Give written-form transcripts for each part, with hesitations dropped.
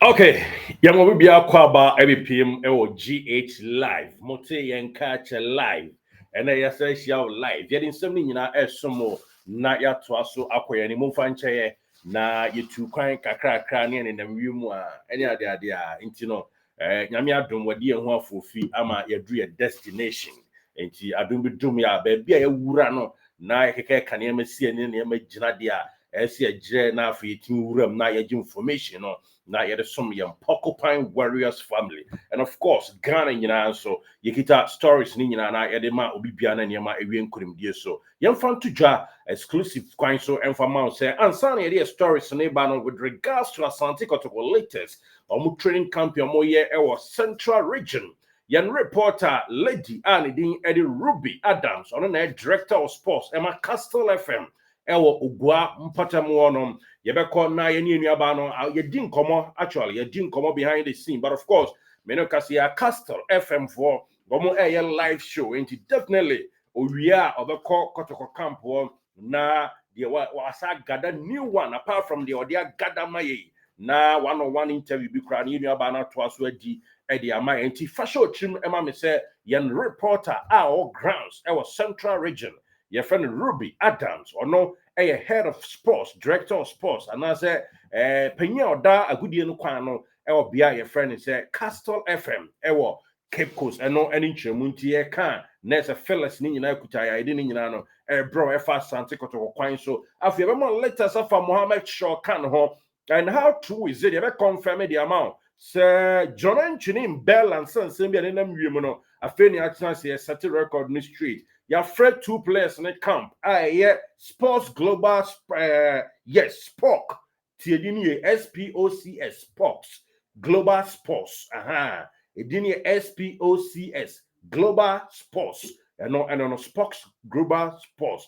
Okay, yamo bi bia kwa ba ebipim ewo GH live. Mote yen catch live. And I say share live. Yet in some nyina esomo na ya to aso akoye ni momfa ncheye na yetu kwan kakra ne ne nam wiemu a ene ade a nti no nyame adom wadi ehun afofi ama yadru ye destination. Enti adom bi dum ya ba bia ya wura no na yekeke kane ma sie ne ma gina de a esi agire na afa yetin wuram na yagi information no na yɛde som yɛn Porcupine Warriors family. And of course, Ghana nyinaa so yɛkita stories ni nyinaa na yɛde ma obi bia na nneɛma ewie nkurimdie so. Yɛmfa nto dwa exclusive kwan so ɛmfa ma sɛ ansa na yɛde stories ne ba no with regards to Asante Kotoko latest ɔmo training camp ɔmo yɛ ɛwɔ Central Region. Yɛn reporter lady a ne din ɛde Ruby Adams ɔno na director of sports ɛma Castle FM ɛwɔ Ogua Mpatamu nom. Yebeko na yeni nuaba no yedi nkomo actually yedi nkomo behind the scene, but of course me no kasi ya Castle FM for gomo live show enti definitely owia obeko Kotoko camp na the wasa gather new one apart from the odia gather maye na one-on-one interview bi kra ni nuaba na to aso adi ama enti fashion trim ema me say yen reporter our grounds our Central Region your friend Ruby Adams or no head of sports, director of sports, and I say, Penya Oda Agudie no kwano, ewo bia your friend say Castle FM, ewo Cape Coast, and no any chemunti can, Nessa fellas ni na kutaya, I didn't know, bro, Asante Kotoko kwan so. If you ever letters of Mohammed Shawkan ho, and how true is it? You ever confirm the amount? Sir John Anthony Mbella and son, same in them women, a feni chance a certain record in the street. You afraid 2 players in the camp. Sports Global, yes, SPOC. Tiedini SPOCS, Sports Global Sports. Edini SPOCS, Global Sports. And no Sports Global Sports.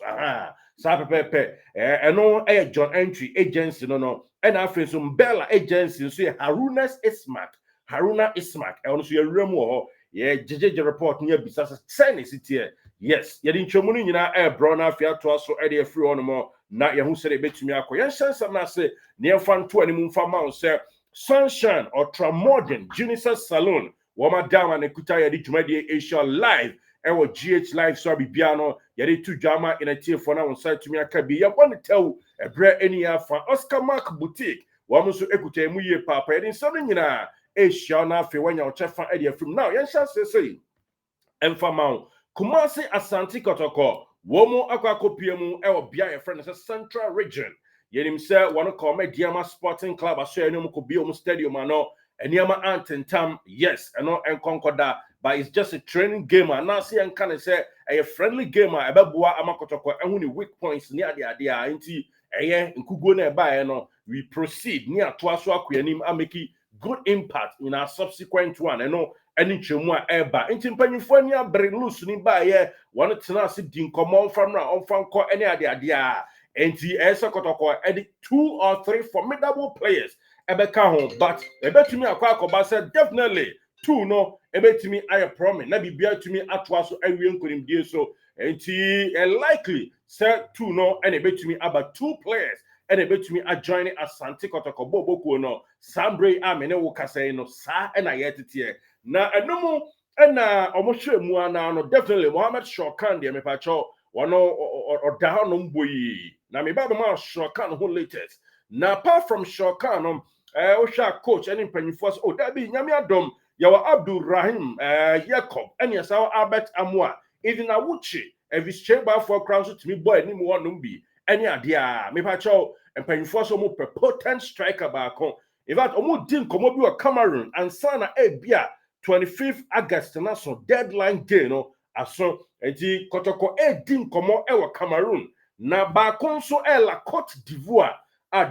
Sapepepe. And no John Entry Agency, no. And after some Mbella Agency, so Haruna Ismac. And also your remo. Yeah, JJ report near Bisasa. Send it here. Yes, yɛde nchomuni nyina bro na afia to aso e de free on mo na ye hu se de betumi akọ ye hyansam na se ne yɛfa nto animu mfa ma se Sunshine Ultra Modern Genesis Salon wo madam na kuta yɛde dwumadi Asia live wo GH live so bibia no yɛde tu dwama in a tie for na won site tumi aka bi ye bɔ ne tew ebre eni afa Oscar Mark Boutique wo mo so ekuta mu yie papa yɛde nsam nyina Asia na afi wanya wo chefa e de afim now ye hyanse sei emfa ma Kumasi Asante Kotoko, Womo Akwakopiemu, ewo bia your friend is Central Region. Yenim say one call me Diama Sporting Club, I say no could be stadium ano, and Yama Antentam, yes, and no and concorda, but it's just a training game. And now see and can say a friendly gamer, a babua amakotoko, and only weak points near the idea, ain't in Kugone by no, we proceed near Twaswa Kuyanim Ameki, good impact in our subsequent one, and no. Any chumwa eba inti mpanyimfo ni abre loose ni ba ye won tena ase din komo famra on fanko any ade enti esa Kotoko edit 2 or 3 formidable players ebeka ho but ebetumi akoba say definitely 2 no ebetumi aye promise na bibia tumi atoa so awie nkonimdie so enti likely say 2 no and ebetumi about 2 players and ebetumi adjoin Asante Kotoko bobokuo no sambre amene wo kasa no sa na yetete na enumu na omohwe mu ana no definitely Mohammed Shawkan de mepacho wono oda no mboyi na me baba ma Shawkan ho latest na apart from Shawkan no ohwa coach any mpanyifo so da bi nyame adom yawa Abdul Rahim Jacob any saw Albert Amwa even awuchi evischeba for crown so timi boy ni mu wono bi any ade a mepacho mpanyifo so mo potent striker ba kon in fact omo din komo bi wa Cameroon and sana bia 25th August na so deadline day no aso enti Kotoko din komo ewa Cameroon na ba konso la Cote d'Ivoire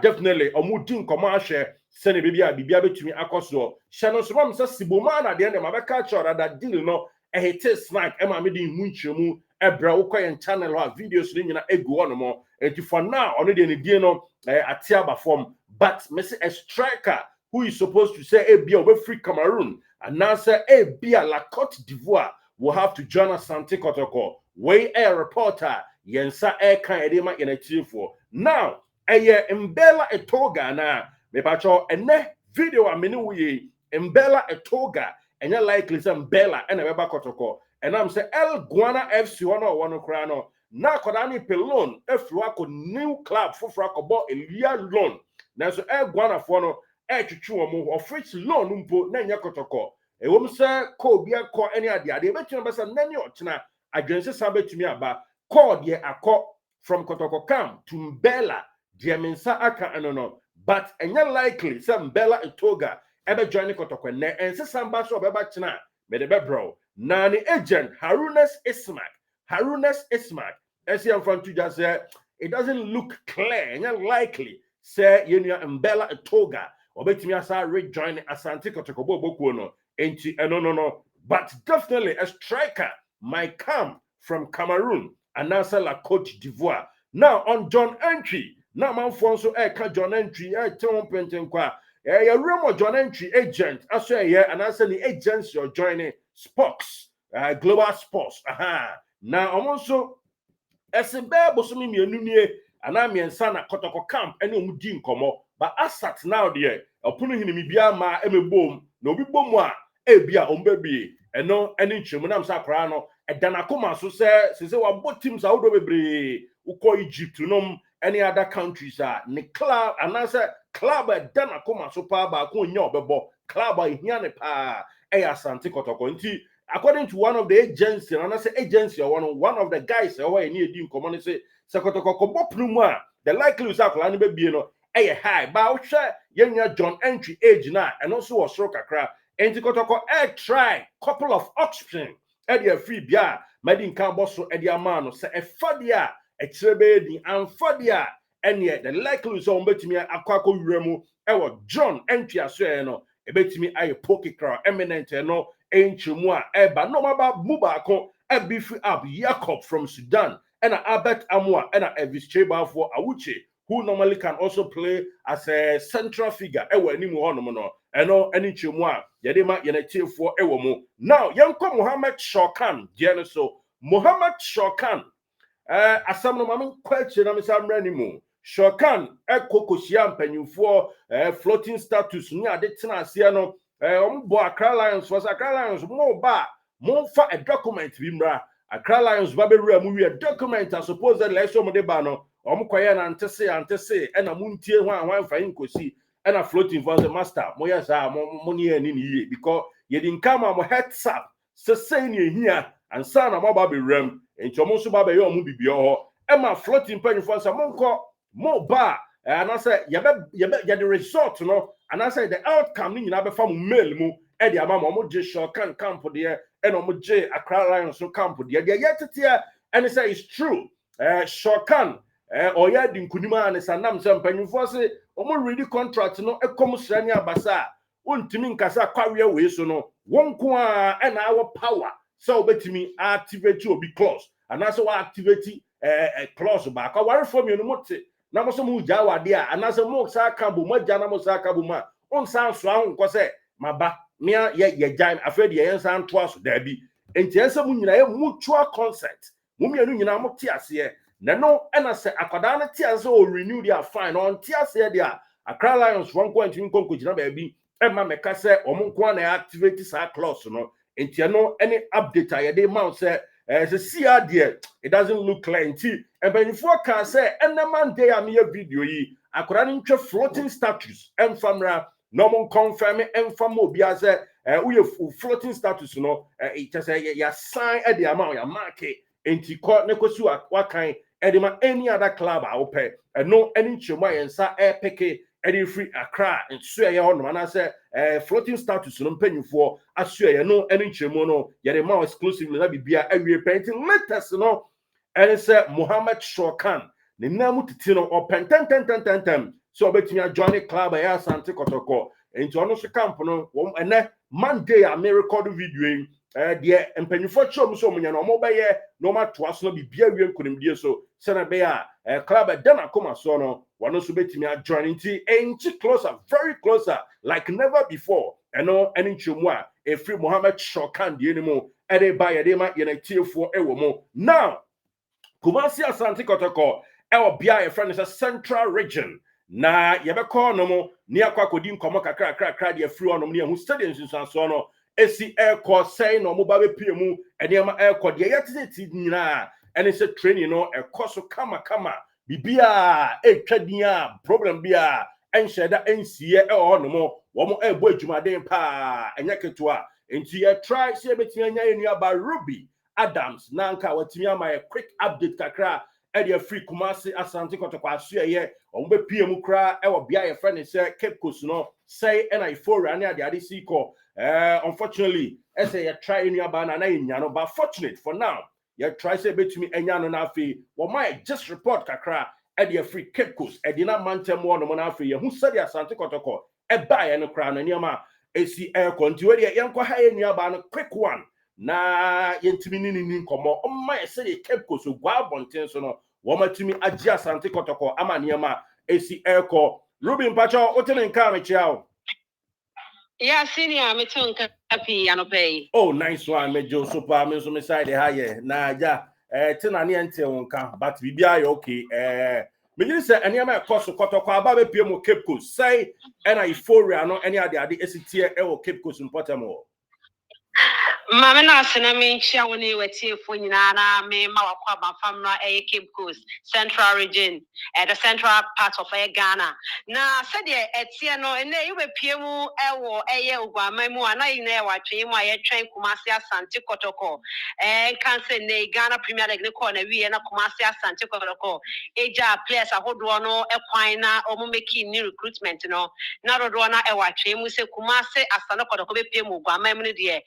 definitely omu din komo ahwe sene bibia betumi akoso hye no so mam se siboma na de ma beka chora that deal no hit snack ma me din mu nchemu ebra wo koyen channel ha videos ni nyina egu ono mo enti for now ono de ne die no atiaba form but me say a striker who is supposed to say bia we free Cameroon and now say bia la Cote d'Ivoire will have to join Asante Kotoko we a reporter yensa kan edema in a chief for now Mbella etoga na me pacho ene video a menu we Mbella etoga enya likely say Mbella and Beba Kotoko and I'm say El Guana FC one crano na kodani pelon efru ko new club for frakobo elia loan na so El Guana for no twetwe omo of which loan mpo na nya Kotoko e wom say ko bia ko any ade betuna besa nani otena adwense san betumi aba call de akọ from Kotoko Camp to Mbella de mensa aka no but enya likely say Mbella etoga ebe join Kotoko ne ense samba so beba chena me de bebro na ni agent Harunas Ismac as you from to just say it doesn't look clear enya likely say you know Mbella etoga obetimi asa rejoin Asante Kotoko boku no enti no but definitely a striker might come from Cameroon and answer la Côte d'Ivoire. Now on John Entry, now man fonso John Entry ton penten kwa rumor John Entry agent as and answer the agents you're joining Spox Global Sports. Now I'm also as a bear bosumi mienu nie ana miensa na Kotoko Camp ene omudi nkomo but asat now there opono hinimi bia ma emebom na obi bom a ebia ombebie eno ene nchemu na msa kra no edanakoma so se wa botim wodo bebre uko Egypt nom any other countries ne club anasa club edanakoma so pa ba ko nya obebo club ahia ne pa Asante Kotoko nti according to one of the agents and anasa agency one of the guys who near edi nkomo say Kotoko ko bopnu mu a the likelihood akla ne bebie no high ba wo hwe yenya John Entry age na and also was soro kakra enti Kotoko try couple of options edi free bia madin kan boso edi amano se efadia etrebe di amfadia ene the likelihood so betimi akwa wuremu ewo John Entry aso no ebetimi aye pokikra eminent no enchimu a eba no maba mubako ebifi up Jacob from Sudan and Albert Amwa and Elvis Cheba for Awuche who normally can also play as a central figure ewo animu hono no eno eni chimu a yedema yenete for ewo mu now yanko Mohammed Shawkan diene so Mohammed Shawkan asam no mama kwache na misamra ni mu Shawkan ekokosia mpanyufo floating status ni ade tena asia no ombo Accra Lions was Accra Lions mo ba mo fa a document bi mra Accra Lions ba be wura mu wi a document I suppose that let's show mo de ba no omkoye na antese ena muntie hwan fa inkosi ena floating for the master mo yesa mo ni ani ni because ye din kama mo heads up se ni ehia ansa na mo ba be wura enti mo so ba be yo mo bibia ho ema floating penny for sa mo ba and I say ya the result no and I say the outcome ni nyina be fa mo mail mu e de ama mo je Shawkan camp there e no mo je Accra Lions so camp there de yetete and say it's true Shawkan oya di nkunima ne sanam se mpanyufo se o mo ready contract no e kom srani abasa ontimi nkasa kwawe we so no wonko a e na awo power so betimi activate obi clause and I say wa activate clause ba ka ware form you no mote na mo so mu jawa de a anase mo sa kambo mo ja na mo sa kambo ma on san so ahun ko se maba mia ye jan afedi ye san to aso da bi enti ense mu nyina ye mutual consent mu mienu nyina mo te ase na no ena se akwada na te ase o renew their fine on te ase de a Accra Lions one point in konko jina ba bi e ma meka se omonko na activate sa clause no enti no any update a ye de ma se see there it doesn't look clear until and when you can say and the man day am here video yi akora ntwe floating status emfamra no mon confirm emfam obi as we floating status no it just say ya sign at the amount ya mark enti ko ne kosi wa kan edema any other club a ope no any chema yensa pick any free Accra and so ye on man say floating status no mpanyufo aso ye no any chemo no ye the more exclusively na bibia awie painting latest no and say Mohammed Shawkan ne namu titi no open ten so betimi join club ya Asante Kotoko enti ono so camp no ene Monday a me record video de mpanyufo chom so munya no mo baye no ma to aso no bibia wie nkonimdie so se na be a club dana koma so no one so betimi join nti closer very closer like never before eno eni chemu a efri Mohammed Shawkan de enimo ede ba ye de ma ye na tiefo ewo mo now Kumasi Asante Kotoko ewo bia ye friend is a central region na yebekọ no mo ni akwa kodi nkomo kakra de afiri onom ne hu stadium nsunsanso no esi airco say no mo ba bepie mu enema airco de yetete nyina ene se training no ekoso kama bibia etwadin a problem bia enhyeda ensie onom wo mo ebo adwumaden pa enya ketoa enti ye try se betia nya enua ba Ruby Adams nanka watimi ama a quick update kakra area free Kumasi Asante Kotoko asuye ombe PM kra e wo bia ye friend say Cape Coast no say na ifora na ade siko unfortunately say you try any aba na nya no but fortunate for now you try say betumi enya no na afi wo might just report kakra area free Cape Coast e di na mantem wo no na afi ye hu sadi Asante Kotoko e ba ye no kra na niama esi konti we ye yenko ha ye nua ba no quick one na yentimi ni nkomo omma ese Cape Coast gwa bonten so no wo matimi agi Asante Kotoko ama niema esi airco Ruby mpacho otene nka mechiao yeah senior meton kapi anopay oh nice one mejo super me so me side ha ye na ja tena ne ente wonka but bibia ye okay me nyiri se eniema ekoso Kotoko aba be pie mo Cape Coast say ena euphoria no eni ade esi tie e wo Cape Coast mpotamo Mama na asena me nchia woni wetiefo nyina na me ma wakwa bafam no Cape Coast Central region the central part of Ghana na said etie no ene iwe piemu ewo ugwama mu ana ine watwe mu ayetwen Kumasi Asante Kotoko kan se ne Ghana Premier League ne ko na wie na Kumasi Asante Kotoko eja players ahodo no ekwan na omo make new recruitment no na rodo na watwe mu se Kumasi Asante Kotoko be piemu ugwama mu ne de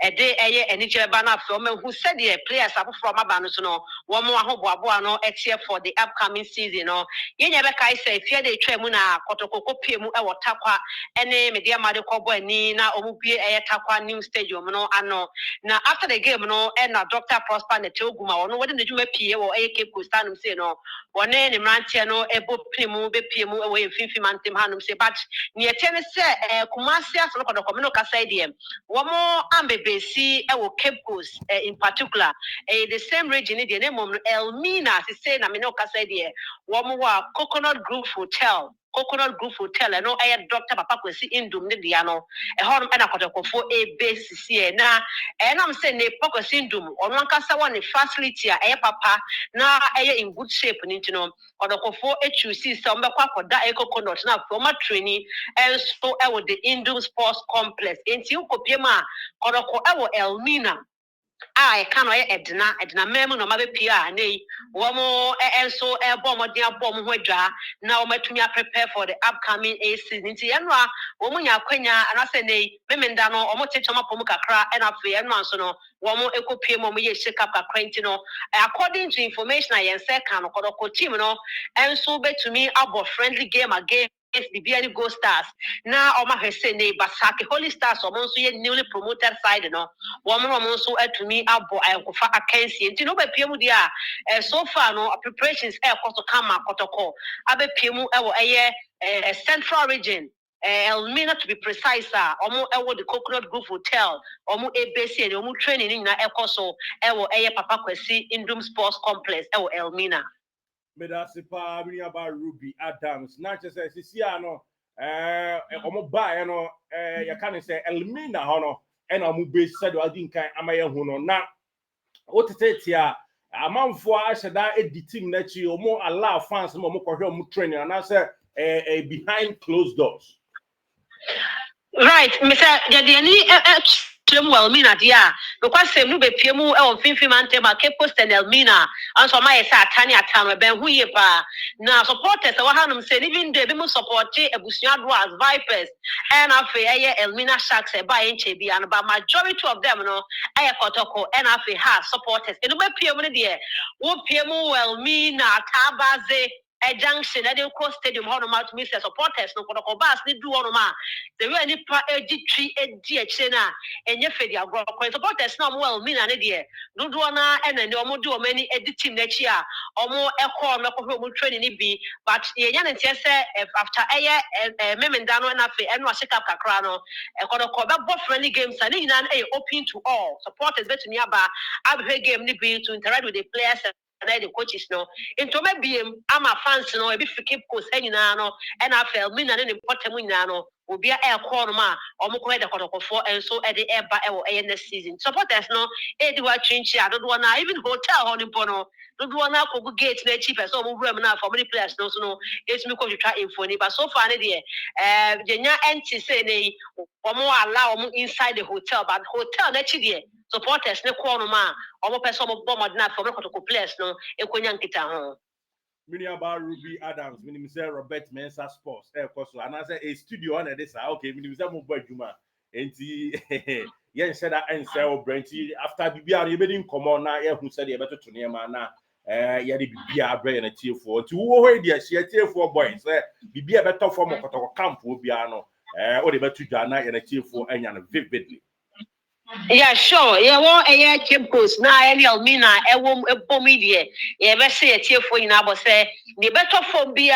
ede enije ba na from who said the players from aba no so no wo mo ahoboabo no etie for the upcoming season no yenya be kai say fie de twam na Kotoko kopie mu e wotakwa ene media made kobo ani na omubie takwa new stadium no ano na after the game no na Dr. Prosper na teguma wono wode ne dwuma pie wo Cape Coast anum say no wone ne mrantie no ebo pimu be piemu e wo mfimfi mantem hanum say but ne etene say Kumasi Asante Kotoko me no ka say dem wo mo ambe see Cape Coast in particular the same region the name of Elmina to say na me no ka say there wa Coconut Group Hotel and no Dr. Papa Kwesi Indum ne dia no ho na Kotokofo base here na na am say ne Papa Kwesi Indum ono ankasa one facility papa na in good shape ni no Kotokofo choose some bekwa koda coconut na from training and so the Indum Sports Complex enti ukopie ma Kotoko Elmina can I edna memo no mabe pia nei womo enso bom hodwa na omatumi prepare for the upcoming season nti enwa womo nya kwanya anase nei memenda no omotetoma pom kakra na afi enwa so no womo ekopie mo ye shake up kakra nti no according to information I say kan no Kotoko team no enso betumi abo friendly game again the BNI Go Stars. Now, Oma Hesse ne Basaki Holy Stars, or also newly promoted side, no. Woman also to me abo I kufa akensi. And you know, by Piemu dia, so far no preparations air Kotokama Kotoko. Abe Piemu a central region. Elmina to be precise, omo ewo the Coconut Group Hotel, omo ABC, omo training in na ekoso ewo Papa Kwesi Indum Sports Complex, ewo Elmina. Medasipa about Ruby Adams. Not just as no omo ba no you can say Elmina hono and omo be said I didn't kind amaya huno na what to say here amanfo ashada editing na chi omo allow fans mo kohwe omo training and I say behind closed doors. Right, Mr. Jadiani well mina dia because same no be piemu e finfi mantema Cape Coast and Elmina and so my say atani atam ben hu ye pa na supporters wa hanum say even dey be mo support ebusua do as Vipers and afi Elmina Sharks e ba enche bi and but majority of them no e Kotoko and afi ha supporters e no be piemu ne de wo piemu Elmina Tabaze a junction at the coast stadium how no me say supporters no Kotoko bus ni do on ma the way any pa tree chena enye fedi agro supporters na well mean na de do na and then omo do many editing na chi a omo ekọ no ko omo training ni bi but ye nya na tie say after memenda no na fe eno shake up kakra no Kotoko be bo friendly games and ni na open to all supporters bet ni aba abhe game ni bi to interact with the players the coaches no into my BM ama fans no e be Cape Coast nyina no and Elmina ne Potem nyina no obi a air call ma omo ko de Kotoko for and so e de eba e wo next season supporters no e di wa twinchi adodo na even hotel on no dodo na ko gate na cheap so omo room na for many players no so no it's me ko try info ni but so far ne de jenya NT say ne omo allow omo inside the hotel but hotel na chi de supporters ne call no ma omo person omo bomb na for Kotoko players no ekonya nkita ho mini about Ruby Adams, mini say Robert Mensah Sports, so and I say a studio on this. Okay, mini say mo boy Juma. Enti yen said that and say Brenty after Bibia you been come on now, yeah, who said you better to near man now. Yeah, the Bibia brain and tier for to who dia share tier for boys. Bibia better form of Kotoko camp will be ano. Or the better Jana and a tier for and vividly. Yeah, sure. Yeah, well, Cape Coast now. Elmina, media. Yeah, let's say a tier for you now, but say the better for be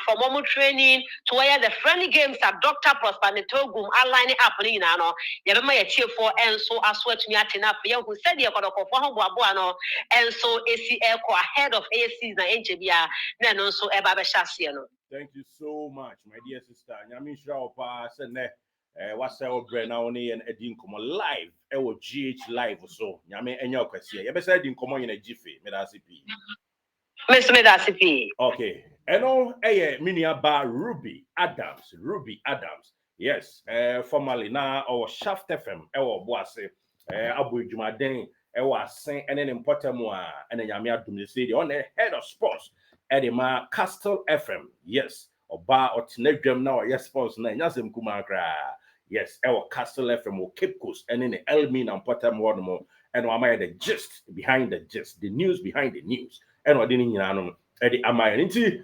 for more training to where the friendly games at Dr. Prosper and Togum are lining up. You know, yeah, my tier for and so I swear to me at enough. Yeah, who said you're going to go for Buano and so ACL ahead of ACs and NJBA. Then also Eba Shasiano. Thank you so much, my dear sister. Nyami Shawkan said what's our brand now and Edin come live GH live so nyame enyo kwese ye be say Edin come in a jiffy medasipi okay eno minia ba Ruby Adams yes formerly now our Shaft FM boase abu jumaden asen ene important mo a ene nyame adum say on the head of sports edema Castle FM yes oba otenadwam na yes sports na nyasem kuma kra. Yes, our Castle FM or Cape Coast and in the Elmina and Potem Wadamo and Amaya the gist behind the gist, the news behind the news. And what didn't you know? Eddie Amaya into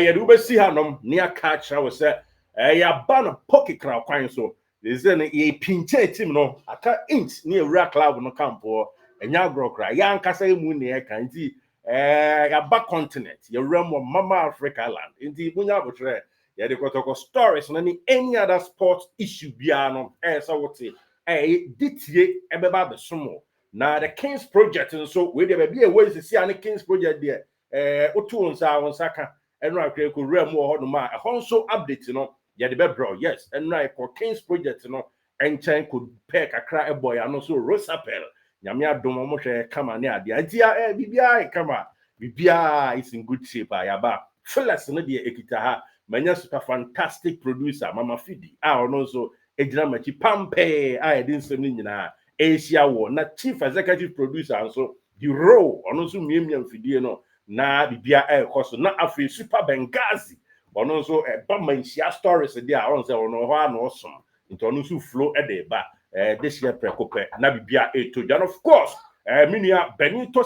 you do see her near catch. I was said, ya ban a pocket crowd quine so there's a pinche team no I can't inch near Rack Club no camp or a young cry. Young Casa Moon near Kanti ya back continent, your realm of Mama Africa land. Indeed, when you have a tray. Yeah, the Kotoko stories and any other sports issue biano so what say DTA ebeba besumo na the Kings project and so we there be a way to see any Kings project there otu on saka and right ko rem wo hono ma honso update no yeah the bebro yes and right ko Kings project no enchen could pack akra boy and so Rosapel nyame adom mo hwe kama ne ade antia bibia kama bibia is in good shape ayaba Phyllis no de ekita ha manya super fantastic producer Mama Fidi ono so ejina machi pampe didn't say nyina Asia wo na chief executive producer so the role ono so miemia Fidi no na bibia koso na afi super Benghazi ono so bamanshia stories dey on say ono ho ano osom into ono so flow dey ba this year prekope na bibia to and of course minia Benito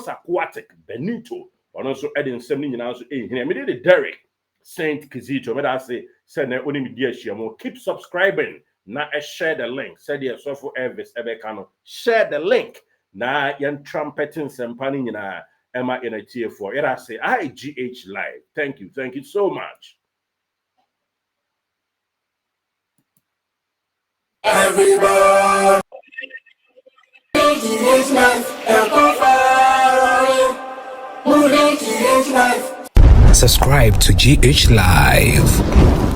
Benito ono so edin sem nyina so ehina me dey Derek Saint Kizito, but I say, send only media share keep subscribing. Now share the link. Said yes, so for Elvis Ebekano. Share the link. Now yan trumpeting sempani na Emma in a tier for it. I say IGH live. Thank you so much. Everybody. Subscribe to GH Live.